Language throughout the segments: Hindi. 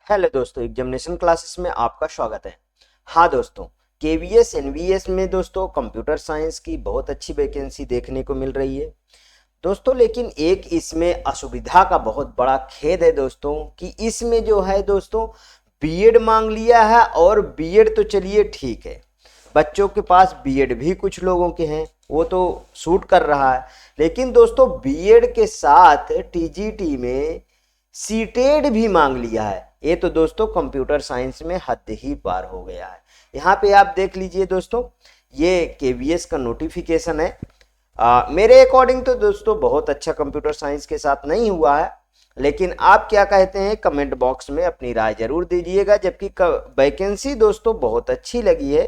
हेलो दोस्तों, एग्जामिनेशन क्लासेस में आपका स्वागत है। हाँ दोस्तों, केवीएस एनवीएस में दोस्तों कंप्यूटर साइंस की बहुत अच्छी वैकेंसी देखने को मिल रही है दोस्तों। लेकिन एक इसमें असुविधा का बहुत बड़ा खेद है दोस्तों कि इसमें जो है दोस्तों बीएड मांग लिया है। और बीएड तो चलिए ठीक है, बच्चों के पास बीएड भी कुछ लोगों के हैं, वो तो सूट कर रहा है। लेकिन दोस्तों बीएड के साथ टीजीटी में सीटेड भी मांग लिया है। ये तो दोस्तों कंप्यूटर साइंस में हद ही पार हो गया है। यहाँ पे आप देख लीजिए दोस्तों, ये केवीएस का नोटिफिकेशन है। मेरे अकॉर्डिंग तो दोस्तों बहुत अच्छा कंप्यूटर साइंस के साथ नहीं हुआ है, लेकिन आप क्या कहते हैं कमेंट बॉक्स में अपनी राय जरूर दीजिएगा। जबकि वैकेंसी दोस्तों बहुत अच्छी लगी है,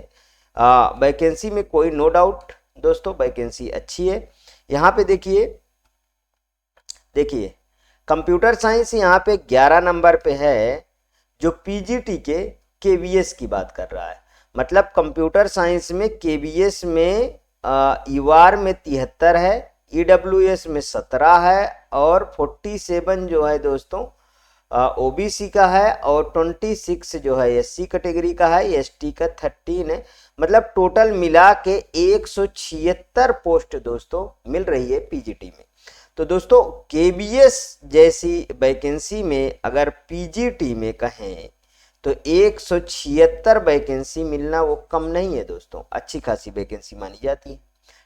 वैकेंसी में कोई नो डाउट दोस्तों, वैकेंसी अच्छी है। यहाँ पे देखिए देखिए कंप्यूटर साइंस यहाँ पे 11 नंबर पे है, जो पीजीटी के केवीएस की बात कर रहा है। मतलब कंप्यूटर साइंस में केवीएस में यूआर में 73 है, ईडब्ल्यूएस में 17 है, और 47 जो है दोस्तों ओबीसी का है, और 26 जो है एससी कैटेगरी का है, एसटी का 13 है। मतलब टोटल मिला के 176 पोस्ट दोस्तों मिल रही है पीजीटी में। तो दोस्तों केबीएस जैसी वैकेंसी में अगर पीजीटी में कहें तो 176 वैकेंसी मिलना वो कम नहीं है दोस्तों, अच्छी खासी वैकेंसी मानी जाती है।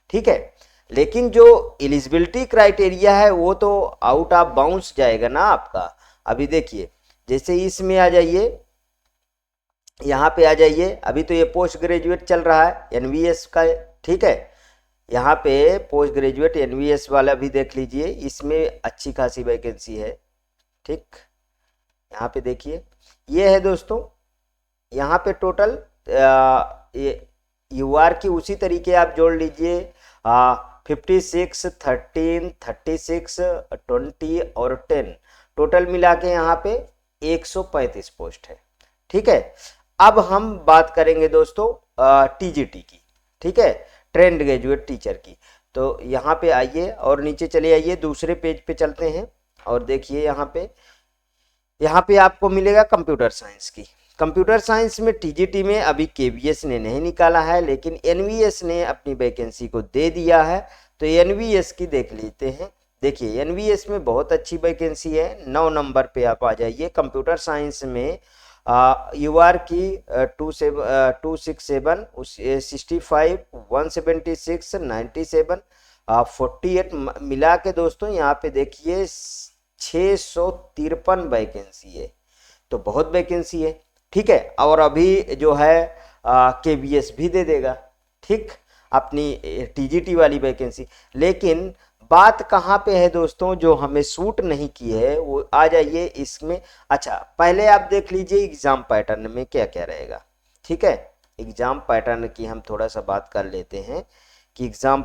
ठीक है, लेकिन जो एलिजिबिलिटी क्राइटेरिया है वो तो आउट ऑफ बाउंस जाएगा ना आपका। अभी देखिए, जैसे इसमें आ जाइए, यहाँ पे आ जाइए। अभी तो ये पोस्ट ग्रेजुएट चल रहा है एनवीएस का, ठीक है। यहाँ पे पोस्ट ग्रेजुएट एनवीएस वाला भी देख लीजिए, इसमें अच्छी खासी वैकेंसी है। ठीक, यहाँ पे देखिए ये है दोस्तों, यहाँ पे टोटल यूआर की उसी तरीके आप जोड़ लीजिए, 56, 13, 36, 20 और 10, टोटल मिला के यहाँ पे 135 पोस्ट है। ठीक है, अब हम बात करेंगे दोस्तों टीजीटी की, ठीक है, ट्रेंड ग्रेजुएट टीचर की। तो यहाँ पे आइए और नीचे चले आइए, दूसरे पेज पे चलते हैं और देखिए यहाँ पे आपको मिलेगा कंप्यूटर साइंस की। कंप्यूटर साइंस में टीजीटी में अभी केवीएस ने नहीं निकाला है, लेकिन एनवीएस ने अपनी वैकेंसी को दे दिया है। तो एनवीएस की देख लेते हैं। देखिए एनवीएस में बहुत अच्छी वैकेंसी है, 9 नंबर पे आप आ जाइए। कंप्यूटर साइंस में यूआर की 267, 65, 176, 97, 48 मिला के दोस्तों यहाँ पे देखिए 653 वैकेंसी है। तो बहुत वैकेंसी है, ठीक है। और अभी जो है केवीएस भी दे देगा, ठीक, अपनी टीजीटी वाली वैकेंसी। लेकिन बात कहाँ पे है दोस्तों, जो हमें सूट नहीं की है वो आ जाइए इसमें। अच्छा, पहले आप देख लीजिए एग्जाम पैटर्न में क्या क्या रहेगा, ठीक है। एग्जाम पैटर्न की हम थोड़ा सा बात कर लेते हैं कि एग्जाम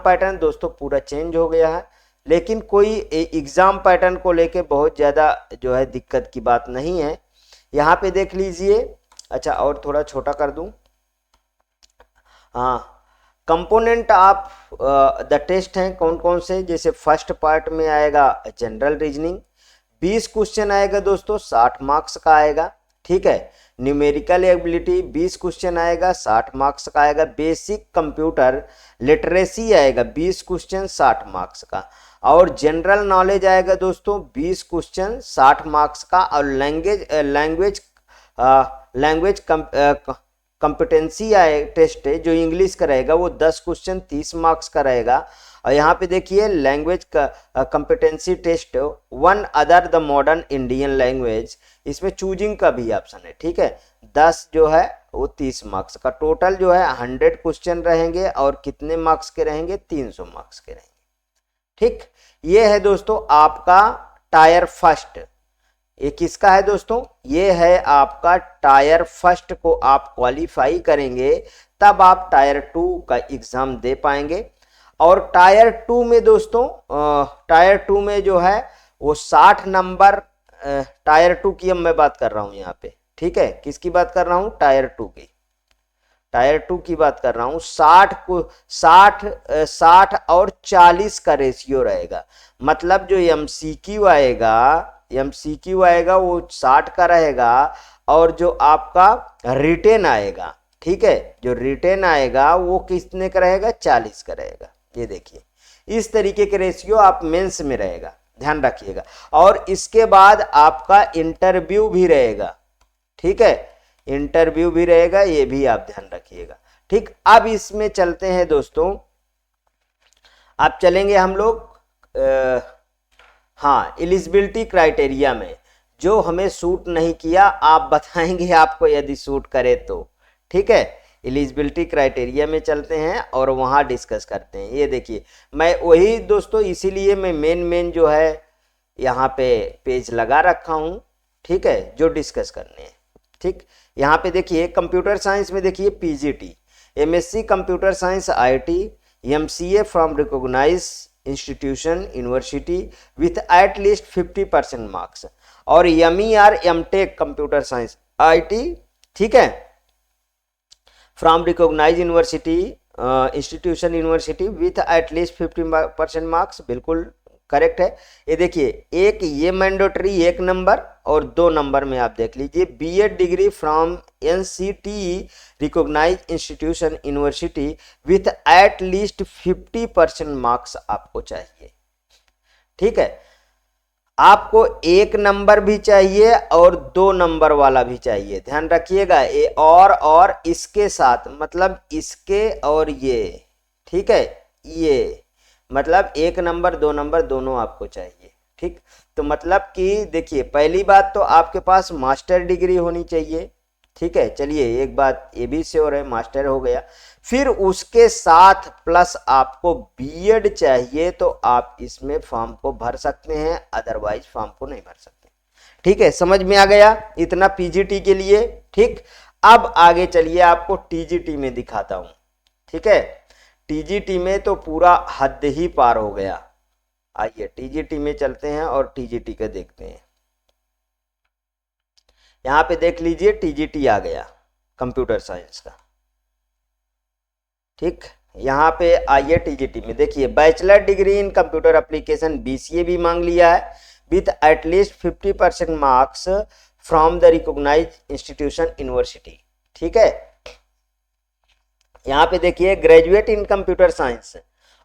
पैटर्न दोस्तों पूरा चेंज हो गया है। लेकिन कोई एग्जाम पैटर्न को लेके बहुत ज़्यादा जो है दिक्कत की बात नहीं है। यहाँ पे देख लीजिए। अच्छा, और थोड़ा छोटा कर दूं, हाँ, कंपोनेंट ऑफ द टेस्ट हैं कौन कौन से। जैसे फर्स्ट पार्ट में आएगा जनरल रीजनिंग, 20 क्वेश्चन आएगा दोस्तों, 60 मार्क्स का आएगा, ठीक है। न्यूमेरिकल एबिलिटी 20 क्वेश्चन आएगा, 60 मार्क्स का आएगा। बेसिक कंप्यूटर लिटरेसी आएगा 20 क्वेश्चन, 60 मार्क्स का। और जनरल नॉलेज आएगा दोस्तों 20 क्वेश्चन, 60 मार्क्स का। और लैंग्वेज कंपिटेंसी आए टेस्ट है जो इंग्लिश का रहेगा, वो 10 क्वेश्चन, 30 मार्क्स का रहेगा। और यहाँ पे देखिए लैंग्वेज का competency test, one other the modern Indian language, इसमें चूजिंग का भी ऑप्शन है, ठीक है। 10 जो है वो 30 मार्क्स का। टोटल जो है 100 क्वेश्चन रहेंगे, और कितने मार्क्स के रहेंगे, 300 मार्क्स के रहेंगे, ठीक। ये है दोस्तों आपका टायर फर्स्ट। ये किसका है दोस्तों, ये है आपका टायर फर्स्ट को आप क्वालिफाई करेंगे तब आप टायर 2 का एग्जाम दे पाएंगे। और टायर 2 में दोस्तों टायर 2 में जो है वो 60 नंबर, टायर 2 की अब मैं बात कर रहा हूं यहाँ पे, ठीक है। किसकी बात कर रहा हूं, टायर 2 की, टायर 2 की बात कर रहा हूं। 60 और 40 का रेशियो रहेगा। मतलब जो एमसीक्यू आएगा MCQ आएगा वो 60 का रहेगा, और जो आपका रिटेन आएगा, ठीक है, जो रिटेन आएगा वो कितने का रहेगा, 40 का रहेगा। ये देखिए इस तरीके के रेशियो आप मेंस में रहेगा, ध्यान रखिएगा। और इसके बाद आपका इंटरव्यू भी रहेगा, ठीक है, इंटरव्यू भी रहेगा, ये भी आप ध्यान रखिएगा। ठीक, अब इसमें चलते हैं दोस्तों, अब चलेंगे हम लोग हाँ एलिजिबिलिटी क्राइटेरिया में। जो हमें सूट नहीं किया आप बताएंगे आपको यदि सूट करे तो, ठीक है। एलिजिबिलिटी क्राइटेरिया में चलते हैं और वहाँ डिस्कस करते हैं। ये देखिए मैं वही दोस्तों, इसीलिए मैं मेन जो है यहाँ पे पेज लगा रखा हूँ, ठीक है, जो डिस्कस करने हैं। ठीक, यहाँ पे देखिए कंप्यूटर साइंस में देखिए PGT, MSc computer science IIT, MCA from recognise institution university with at least 50% marks, और MER MTech computer science IIT, ठीक है, from recognise university institution university with at least 50% marks, बिल्कुल करेक्ट है। ये देखिए एक ये मैंडेटरी 1 नंबर, और 2 नंबर में आप देख लीजिए BEd degree from NCTE recognise institution university with at least 50% marks आपको चाहिए, ठीक है। आपको 1 नंबर भी चाहिए और 2 नंबर वाला भी चाहिए, ध्यान रखिएगा। ये और इसके साथ, मतलब इसके और ये, ठीक है, ये मतलब 1 नंबर 2 नंबर दोनों आपको चाहिए, ठीक। तो मतलब कि देखिए पहली बात तो आपके पास मास्टर डिग्री होनी चाहिए, ठीक है। चलिए एक बात ये भी श्योर है, मास्टर हो गया। फिर उसके साथ प्लस आपको BEd चाहिए, तो आप इसमें फॉर्म को भर सकते हैं, अदरवाइज फॉर्म को नहीं भर सकते, ठीक है। समझ में आ गया इतना PGT के लिए, ठीक। अब आगे चलिए आपको TGT में दिखाता हूं, ठीक है। TGT में तो पूरा हद ही पार हो गया। आइए TGT में चलते हैं और TGT का देखते हैं। यहां पे देख लीजिए TGT आ गया कंप्यूटर साइंस का, ठीक। यहाँ पे आइए TGT में देखिए bachelor degree in computer application BCA भी मांग लिया है with at least 50% marks from the recognise institution university, ठीक है। यहाँ पे देखिए ग्रेजुएट इन कंप्यूटर साइंस,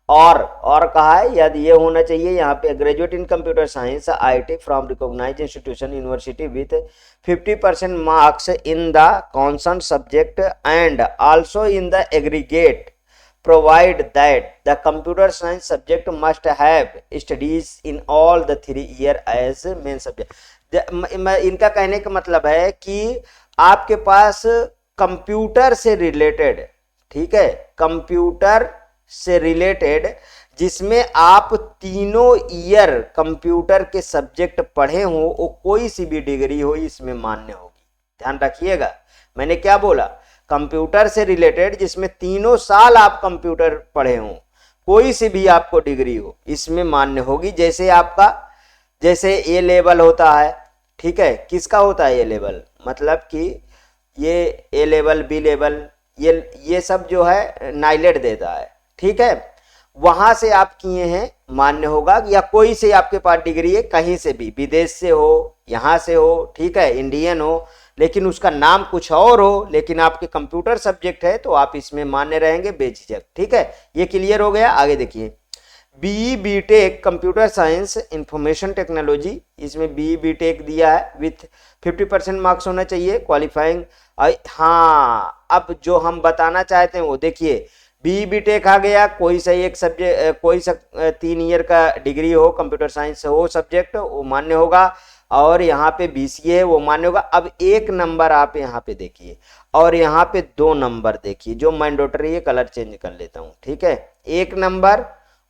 और कहा है यदि ये होना चाहिए यहाँ पे graduate in computer science IIT from recognise institution university with 50% marks in the concern subject and also in the aggregate provide that the computer science subject must have studies in all the 3 year as main subject। इनका कहने का मतलब है कि आपके पास कंप्यूटर से रिलेटेड, ठीक है, कंप्यूटर से रिलेटेड जिसमें आप 3 ईयर कंप्यूटर के सब्जेक्ट पढ़े हो, वो कोई सी भी डिग्री हो इसमें मान्य होगी। ध्यान रखिएगा मैंने क्या बोला, कंप्यूटर से रिलेटेड जिसमें 3 साल आप कंप्यूटर पढ़े हो, कोई सी भी आपको डिग्री हो इसमें मान्य होगी। जैसे आपका जैसे A लेवल होता है, ठीक है, किसका होता है A लेवल, मतलब कि ये A लेवल B लेवल ये सब जो है नाइलेट देता है, ठीक है, वहां से आप किए हैं मान्य होगा। या कोई से आपके पास डिग्री है कहीं से भी, विदेश से हो, यहाँ से हो, ठीक है, इंडियन हो, लेकिन उसका नाम कुछ और हो, लेकिन आपके कंप्यूटर सब्जेक्ट है तो आप इसमें मान्य रहेंगे बेझिझक, ठीक है। ये क्लियर हो गया। आगे देखिए BE BTech computer science information technology, इसमें BE BTech दिया है विथ 50% मार्क्स होना चाहिए क्वालिफाइंग। हाँ, अब जो हम बताना चाहते हैं वो देखिए BE BTech आ गया, कोई सा एक सब्जेक्ट, कोई सा 3 ईयर का डिग्री हो, कंप्यूटर साइंस हो सब्जेक्ट, वो मान्य होगा। और यहाँ पे BCA है वो मान्य होगा। अब 1 नंबर आप यहाँ पे देखिए और यहाँ पे 2 नंबर देखिए, जो मैंडेटरी है, कलर चेंज कर लेता हूँ, ठीक है। 1 नंबर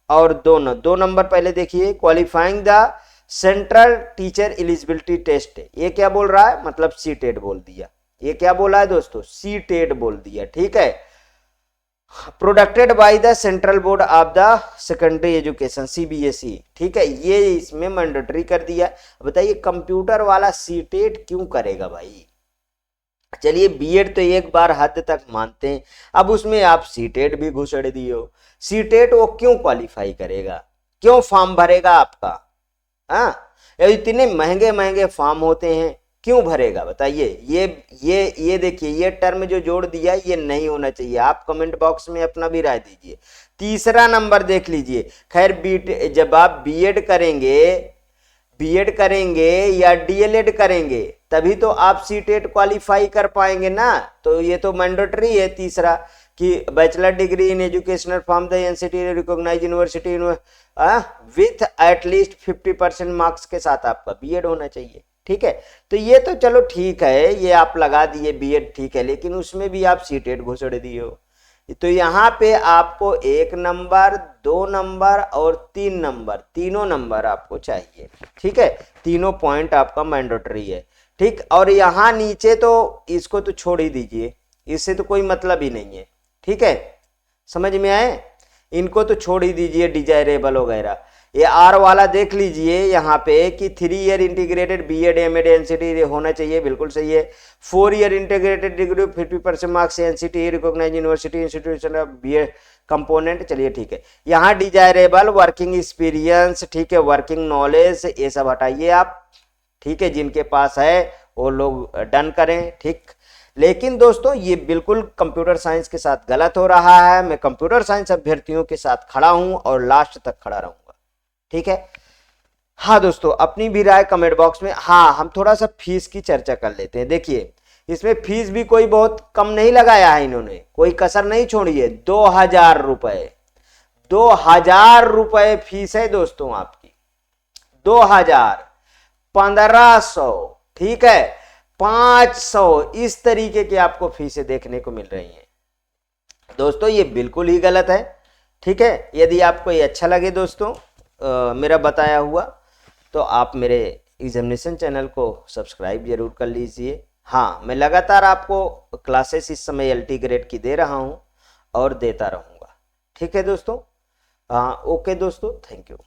और 2 नंबर पहले देखिए, qualifying the central teacher eligibility test, ये क्या बोल रहा है, मतलब CTET बोल दिया। ये क्या बोला है दोस्तों, CTET बोल दिया, ठीक है। प्रोडक्टेड by the central board of the secondary education CBSE, ठीक है, ये इसमें मैंडेटरी कर दिया। बताइए कंप्यूटर वाला CTET क्यों करेगा भाई। चलिए BEd तो एक बार हद तक मानते हैं, अब उसमें आप CTET भी घुसड़ दिए हो। CTET वो क्यों क्वालिफाई करेगा, क्यों फॉर्म भरेगा आपका, हाँ। इतने महंगे महंगे फॉर्म होते हैं, क्यों भरेगा बताइए। ये देखिए, ये टर्म जो जोड़ दिया ये नहीं होना चाहिए। आप कमेंट बॉक्स में अपना भी राय दीजिए। तीसरा नंबर देख लीजिए, खैर जब आप बीएड करेंगे या डीएलएड करेंगे तभी तो आप सीटेट क्वालिफाई कर पाएंगे ना। तो ये तो मैंडेटरी है तीसरा, कि bachelor degree in educational from the NCT recognised university with at least 50% marks के साथ आपका बीएड होना चाहिए। ठीक है, तो ये तो चलो ठीक है, ये आप लगा दिए बीएड, ठीक है, लेकिन उसमें भी आप सीटेट घुसड़ दिए हो। तो यहाँ पे आपको 1 नंबर, 2 नंबर और 3 नंबर, तीनों नंबर आपको चाहिए। ठीक है, तीनों पॉइंट आपका मैंडेटरी है। ठीक, और यहाँ नीचे तो इसको तो छोड़ ही दीजिए, इससे तो कोई मतलब ही नहीं है। ठीक है, समझ में आए, इनको तो छोड़ ही दीजिए, डिजायरेबल वगैरह। ये आर वाला देख लीजिए यहाँ पे कि 3 year integrated BEd MEd NCT होना चाहिए, बिल्कुल सही है। 4 year integrated degree 50% marks NCT recognised university institution of BEd component, चलिए ठीक है। यहाँ डिजायरेबल, वर्किंग एक्सपीरियंस, ठीक है, वर्किंग नॉलेज, ये सब हटाइए आप। ठीक है, जिनके पास है वो लोग डन करें। ठीक, लेकिन दोस्तों ये बिल्कुल कंप्यूटर साइंस के साथ गलत हो रहा है। मैं कंप्यूटर साइंस अभ्यर्थियों के साथ खड़ा हूं और लास्ट तक खड़ा रहूंगा। ठीक है, हाँ दोस्तों, अपनी भी राय कमेंट बॉक्स में। हाँ, हम थोड़ा सा फीस की चर्चा कर लेते हैं। देखिए, इसमें फीस भी कोई बहुत कम नहीं लगाया है इन्होंने, कोई कसर नहीं छोड़ी है। 2000 रुपए, 2000 रुपए फीस है दोस्तों आपकी, 2000, 1500, ठीक है, 500, इस तरीके की आपको फीसें देखने को मिल रही हैं। दोस्तों ये बिल्कुल ही गलत है। ठीक है, यदि आपको ये अच्छा लगे दोस्तों मेरा बताया हुआ, तो आप मेरे एग्जामिनेशन चैनल को सब्सक्राइब जरूर कर लीजिए। हाँ, मैं लगातार आपको क्लासेस इस समय एलटी ग्रेड की दे रहा हूँ और देता रहूँगा। ठीक है दोस्तों, ओके दोस्तों, थैंक यू।